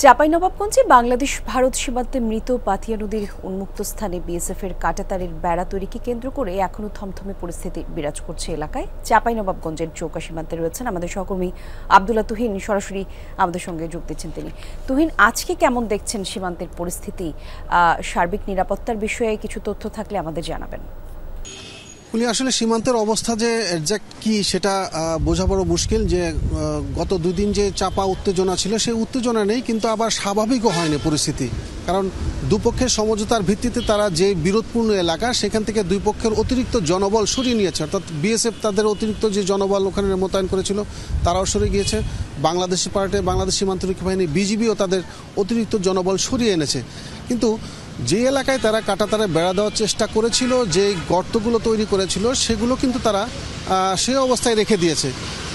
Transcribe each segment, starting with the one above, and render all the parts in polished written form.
চাঁপাইনবাবগঞ্জে বাংলাদেশ ভারত সীমান্তে মৃত পাতিয়া নদীর উন্মুক্ত স্থানে বিএসএফ এর কাঁটাতারের বেড়া তৈরিকে কেন্দ্র করে এখনো থমথমে পরিস্থিতি বিরাজ করছে এলাকায়। চাঁপাইনবাবগঞ্জের চৌকা সীমান্তে রয়েছেন আমাদের সহকর্মী আব্দুল্লাহ তুহিন, সরাসরি আমাদের সঙ্গে যোগ দিচ্ছেন তিনি। তুহিন, আজকে কেমন দেখছেন সীমান্তের পরিস্থিতি? সার্বিক নিরাপত্তার বিষয়ে কিছু তথ্য থাকলে আমাদের জানাবেন। আসলে সীমান্তের অবস্থা যে এক্সাক্ট কি সেটা বোঝা বড় মুশকিল। যে গত দুদিন যে চাপা উত্তেজনা ছিল সেই উত্তেজনা নেই, কিন্তু আবার স্বাভাবিকও হয়নি পরিস্থিতি। কারণ দুপক্ষের সমঝোতার ভিত্তিতে তারা যে বিরোধপূর্ণ এলাকা সেখান থেকে দুই পক্ষের অতিরিক্ত জনবল সরিয়ে নিয়েছে, অর্থাৎ বিএসএফ তাদের অতিরিক্ত যে জনবল ওখানে মোতায়েন করেছিল তারাও সরে গিয়েছে। বাংলাদেশি পার্টি, বাংলাদেশ সীমান্তরক্ষী বাহিনী, বিজিবিও তাদের অতিরিক্ত জনবল সরিয়ে এনেছে। কিন্তু যে এলাকায় তারা কাঁটাতারে বেড়া দেওয়ার চেষ্টা করেছিল, যে গর্তগুলো তৈরি করেছিল সেগুলো কিন্তু তারা সেই অবস্থায় রেখে দিয়েছে।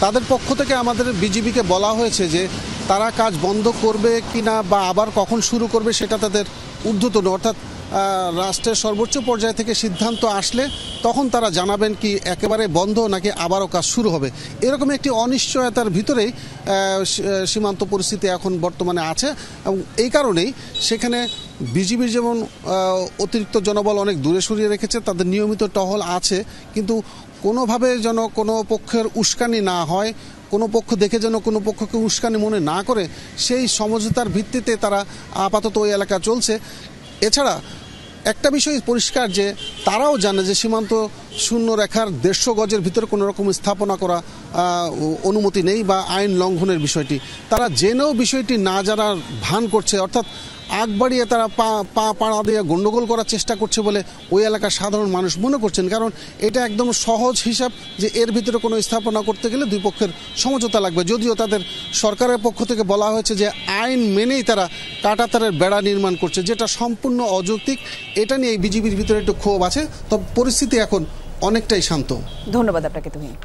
তাদের পক্ষ থেকে আমাদের বিজিবিকে বলা হয়েছে যে তারা কাজ বন্ধ করবে কিনা বা আবার কখন শুরু করবে সেটা তাদের ঊর্ধ্বতন, অর্থাৎ রাষ্ট্রের সর্বোচ্চ পর্যায় থেকে সিদ্ধান্ত আসলে তখন তারা জানাবেন কি একেবারে বন্ধ নাকি আবারও কাজ শুরু হবে। এরকম একটি অনিশ্চয়তার ভিতরেই সীমান্ত পরিস্থিতি এখন বর্তমানে আছে, এবং এই কারণেই সেখানে বিজিবির যেমন অতিরিক্ত জনবল অনেক দূরে সরিয়ে রেখেছে, তাদের নিয়মিত টহল আছে, কিন্তু কোনোভাবে যেন কোনো পক্ষের উস্কানি না হয়, কোনো পক্ষ দেখে যেন কোনো পক্ষকে উস্কানি মনে না করে সেই সমঝোতার ভিত্তিতে তারা আপাতত ওই এলাকা চলছে। এছাড়া একটা বিষয় পরিষ্কার যে তারাও জানে যে সীমান্ত শূন্য রেখার 150 গজের ভিতরে কোনো রকম স্থাপনা করা অনুমতি নেই বা আইন লঙ্ঘনের বিষয়টি তারা জেনেও বিষয়টি না জানার ভান করছে, অর্থাৎ আগ বাড়িয়ে তারা পা পাড়া দিয়ে গণ্ডগোল করার চেষ্টা করছে বলে ওই এলাকার সাধারণ মানুষ মনে করছেন। কারণ এটা একদম সহজ হিসাব যে এর ভিতরে কোনো স্থাপনা করতে গেলে দুই পক্ষের সমঝোতা লাগবে, যদিও তাদের সরকারের পক্ষ থেকে বলা হয়েছে যে আইন মেনেই তারা কাঁটাতারের বেড়া নির্মাণ করছে, যেটা সম্পূর্ণ অযৌক্তিক। এটা নিয়ে বিজিবির ভিতরে একটু ক্ষোভ আছে, তবে পরিস্থিতি এখন অনেকটাই শান্ত। ধন্যবাদ আপনাকে তুহিন।